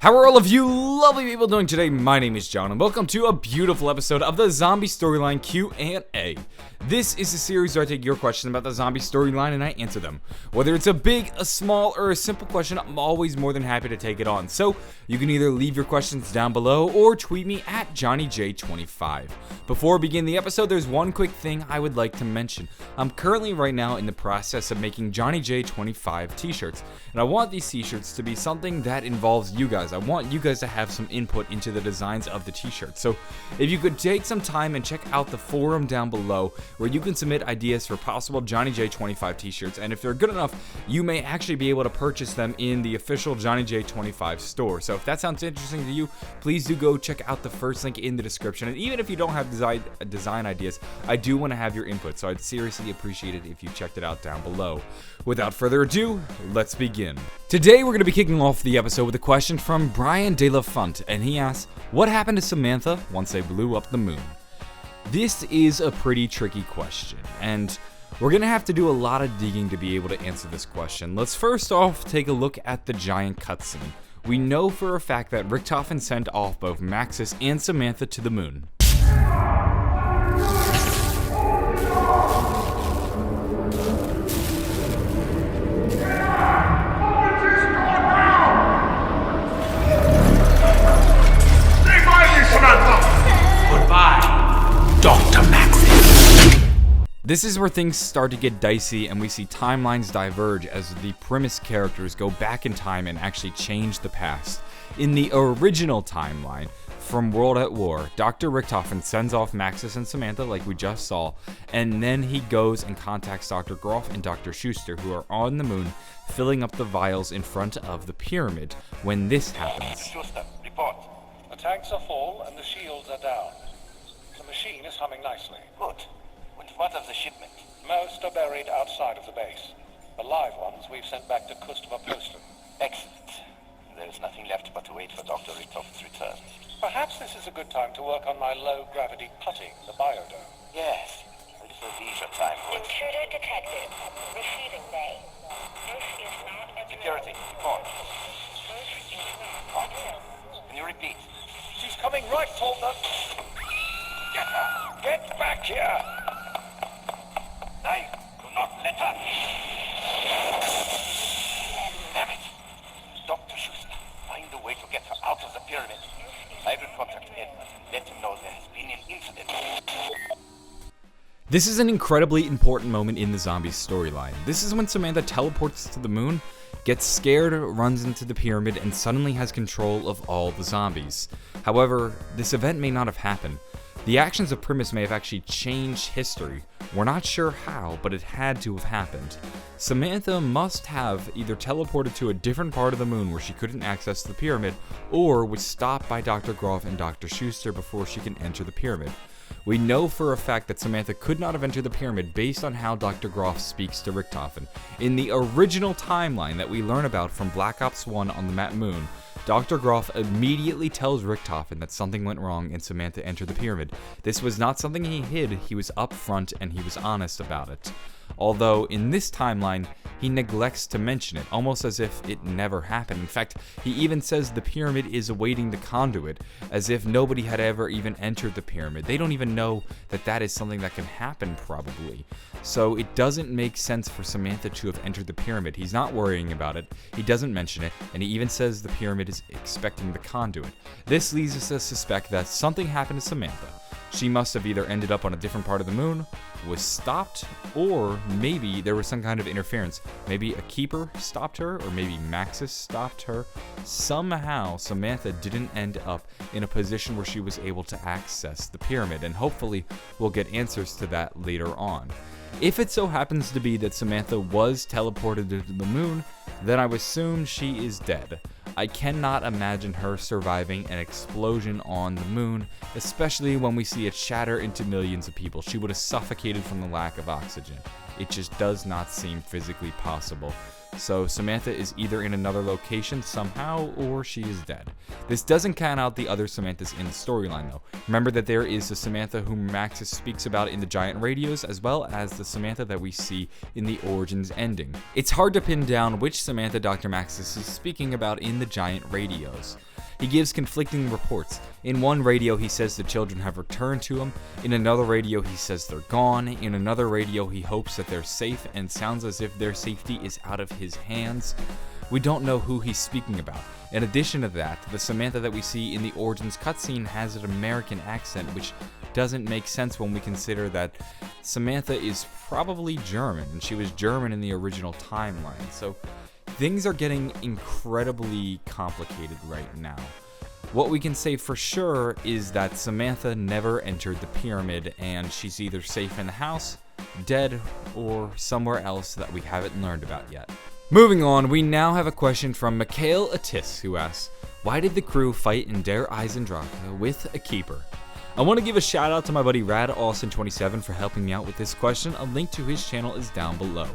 How are all of you lovely people doing today? My name is John and welcome to a beautiful episode of the Zombie Storyline Q&A. This is a series where I take your questions about the zombie storyline and I answer them. Whether it's a big, a small, or a simple question, I'm always more than happy to take it on. So you can either leave your questions down below or tweet me at JohnnyJ25. Before we begin the episode, there's one quick thing I would like to mention. I'm currently right now in the process of making JohnnyJ25 t-shirts, and I want these t-shirts to be something that involves you guys. I want you guys to have some input into the designs of the t-shirts. So if you could take some time and check out the forum down below where you can submit ideas for possible JohnnyJ25 t-shirts, and if they're good enough, you may actually be able to purchase them in the official JohnnyJ25 store. So if that sounds interesting to you, please do go check out the first link in the description. And even if you don't have design ideas, I do want to have your input, so I'd seriously appreciate it if you checked it out down below. Without further ado, let's begin. Today we're going to be kicking off the episode with a question from Brian De La Font, and he asks, what happened to Samantha once they blew up the moon? This is a pretty tricky question, and we're going to have to do a lot of digging to be able to answer this question. Let's first off take a look at the giant cutscene. We know for a fact that Richtofen sent off both Maxis and Samantha to the moon. This is where things start to get dicey and we see timelines diverge as the Primus characters go back in time and actually change the past. In the original timeline, from World at War, Dr. Richtofen sends off Maxis and Samantha like we just saw, and then he goes and contacts Dr. Groff and Dr. Schuster, who are on the moon filling up the vials in front of the pyramid when this happens. Schuster, report. The tanks are full and the shields are down. The machine is humming nicely. Good. What of the shipment? Most are buried outside of the base. The live ones we've sent back to Kustva Postum. Excellent. There is nothing left but to wait for Dr. Richtofen's return. Perhaps this is a good time to work on my low-gravity putting the biodome. Yes, a little leisure time. Intruder detected. Receiving bay. This is not a Security, report. This is not a drill. Can you repeat? She's coming right toward them. Get her! Get back here! Hey, do not let her! Damn it! Dr. Schuster, find a way to get her out of the pyramid. I will contact Edmund and let him know there has been an incident. This is an incredibly important moment in the zombies storyline. This is when Samantha teleports to the moon, gets scared, runs into the pyramid, and suddenly has control of all the zombies. However, this event may not have happened. The actions of Primus may have actually changed history. We're not sure how, but it had to have happened. Samantha must have either teleported to a different part of the moon where she couldn't access the pyramid, or was stopped by Dr. Groff and Dr. Schuster before she can enter the pyramid. We know for a fact that Samantha could not have entered the pyramid based on how Dr. Groff speaks to Richtofen. In the original timeline that we learn about from Black Ops 1 on the Matt Moon, Dr. Groff immediately tells Richtofen that something went wrong and Samantha entered the pyramid. This was not something he hid, he was upfront and he was honest about it. Although in this timeline, he neglects to mention it, almost as if it never happened. In fact, he even says the pyramid is awaiting the conduit, as if nobody had ever even entered the pyramid. They don't even know that that is something that can happen, probably. So it doesn't make sense for Samantha to have entered the pyramid. He's not worrying about it, he doesn't mention it, and he even says the pyramid is expecting the conduit. This leads us to suspect that something happened to Samantha. She must have either ended up on a different part of the moon, was stopped, or maybe there was some kind of interference. Maybe a keeper stopped her, or maybe Maxis stopped her. Somehow, Samantha didn't end up in a position where she was able to access the pyramid, and hopefully we'll get answers to that later on. If it so happens to be that Samantha was teleported to the moon, then I would assume she is dead. I cannot imagine her surviving an explosion on the moon, especially when we see it shatter into millions of people. She would have suffocated from the lack of oxygen. It just does not seem physically possible. So Samantha is either in another location somehow, or she is dead. This doesn't count out the other Samanthas in the storyline though. Remember that there is the Samantha whom Maxis speaks about in the giant radios, as well as the Samantha that we see in the Origins ending. It's hard to pin down which Samantha Dr. Maxis is speaking about in the giant radios. He gives conflicting reports. In one radio, he says the children have returned to him. In another radio, he says they're gone. In another radio, he hopes that they're safe and sounds as if their safety is out of his hands. We don't know who he's speaking about. In addition to that, the Samantha that we see in the Origins cutscene has an American accent, which doesn't make sense when we consider that Samantha is probably German, and she was German in the original timeline. So things are getting incredibly complicated right now. What we can say for sure is that Samantha never entered the pyramid, and she's either safe in the house, dead, or somewhere else that we haven't learned about yet. Moving on, we now have a question from Mikhail Atis, who asks, why did the crew fight in Der Eisendrache with a keeper? I want to give a shout out to my buddy RadAustin27 for helping me out with this question. A link to his channel is down below.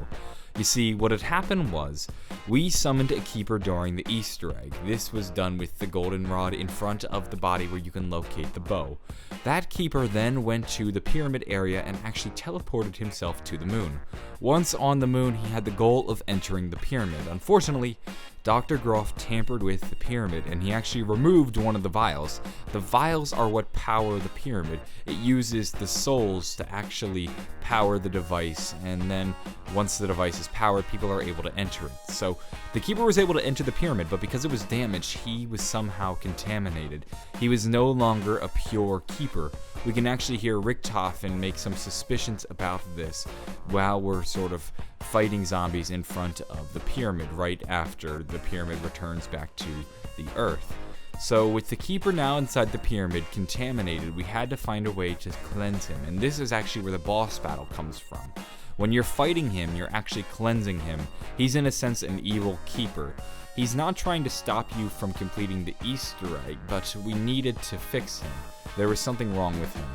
You see, what had happened was, we summoned a keeper during the Easter egg. This was done with the golden rod in front of the body where you can locate the bow. That keeper then went to the pyramid area and actually teleported himself to the moon. Once on the moon, he had the goal of entering the pyramid. Unfortunately, Dr. Groff tampered with the pyramid, and he actually removed one of the vials. The vials are what power the pyramid. It uses the souls to actually power the device, and then once the device is powered, people are able to enter it. So the keeper was able to enter the pyramid, but because it was damaged, he was somehow contaminated. He was no longer a pure keeper. We can actually hear Richtofen make some suspicions about this while we're sort of fighting zombies in front of the pyramid right after the pyramid returns back to the earth. So with the keeper now inside the pyramid contaminated, we had to find a way to cleanse him, and this is actually where the boss battle comes from. When you're fighting him, you're actually cleansing him. He's in a sense an evil keeper. He's not trying to stop you from completing the Easter egg, but we needed to fix him. There was something wrong with him.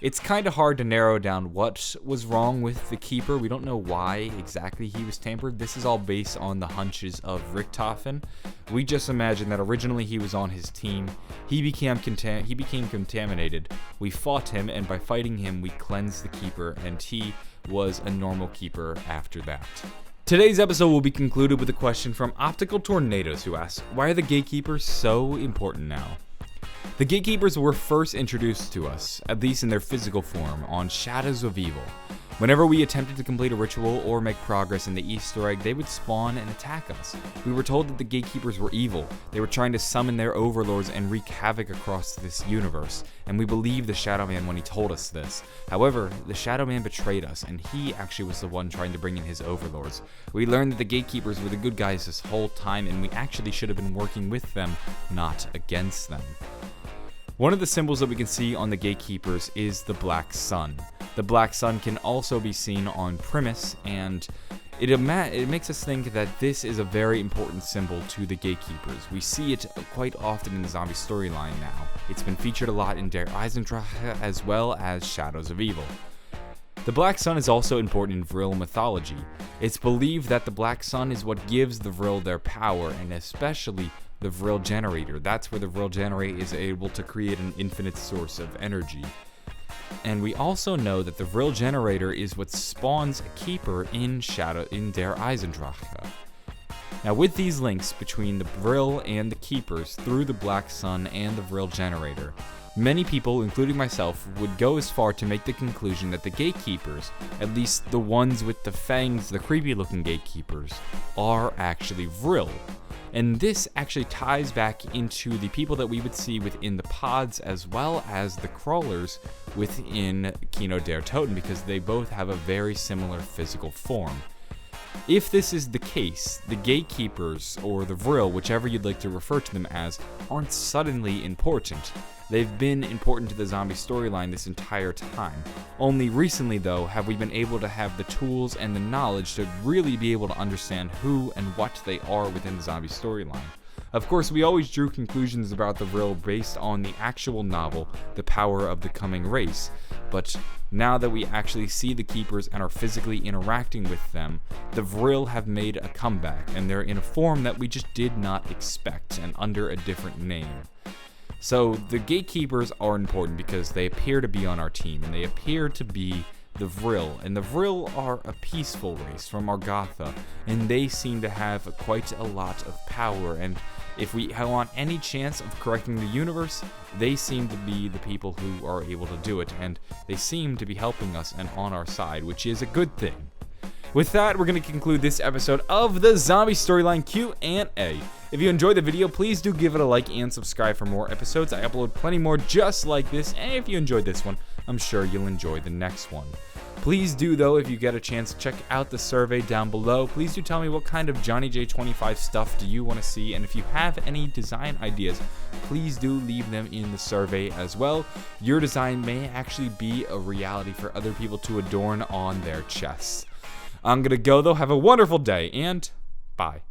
It's kind of hard to narrow down what was wrong with the keeper. We don't know why exactly he was tampered. This is all based on the hunches of Richtofen. We just imagine that originally he was on his team. He became contaminated. We fought him, and by fighting him, we cleansed the keeper, and he was a normal keeper after that. Today's episode will be concluded with a question from Optical Tornadoes, who asks, why are the gatekeepers so important now? The gatekeepers were first introduced to us, at least in their physical form, on Shadows of Evil. Whenever we attempted to complete a ritual or make progress in the Easter egg, they would spawn and attack us. We were told that the gatekeepers were evil. They were trying to summon their overlords and wreak havoc across this universe, and we believed the Shadow Man when he told us this. However, the Shadow Man betrayed us, and he actually was the one trying to bring in his overlords. We learned that the gatekeepers were the good guys this whole time, and we actually should have been working with them, not against them. One of the symbols that we can see on the gatekeepers is the black sun. The black sun can also be seen on Primus, and it makes us think that this is a very important symbol to the gatekeepers. We see it quite often in the zombie storyline now. It's been featured a lot in Der Eisendrache as well as Shadows of Evil. The black sun is also important in Vril mythology. It's believed that the black sun is what gives the Vril their power, and especially the Vril generator. That's where the Vril generator is able to create an infinite source of energy. And we also know that the Vril generator is what spawns a keeper in Der Eisendrache. Now with these links between the Vril and the keepers through the black sun and the Vril generator, many people, including myself, would go as far to make the conclusion that the gatekeepers, at least the ones with the fangs, the creepy looking gatekeepers, are actually Vril. And this actually ties back into the people that we would see within the pods as well as the crawlers within Kino der Toten, because they both have a very similar physical form. If this is the case, the gatekeepers, or the Vril, whichever you'd like to refer to them as, aren't suddenly important. They've been important to the zombie storyline this entire time. Only recently, though, have we been able to have the tools and the knowledge to really be able to understand who and what they are within the zombie storyline. Of course, we always drew conclusions about the Vril based on the actual novel, The Power of the Coming Race, but now that we actually see the Keepers and are physically interacting with them, the Vril have made a comeback, and they're in a form that we just did not expect, and under a different name. So the gatekeepers are important because they appear to be on our team, and they appear to be the Vril, and the Vril are a peaceful race from Argotha, and they seem to have quite a lot of power, and if we want any chance of correcting the universe, they seem to be the people who are able to do it, and they seem to be helping us and on our side, which is a good thing. With that, we're going to conclude this episode of the Zombie Storyline Q&A. If you enjoyed the video, please do give it a like and subscribe for more episodes. I upload plenty more just like this, and if you enjoyed this one, I'm sure you'll enjoy the next one. Please do, though, if you get a chance, check out the survey down below. Please do tell me what kind of Johnny J25 stuff do you want to see, and if you have any design ideas, please do leave them in the survey as well. Your design may actually be a reality for other people to adorn on their chests. I'm gonna go, though. Have a wonderful day, and bye.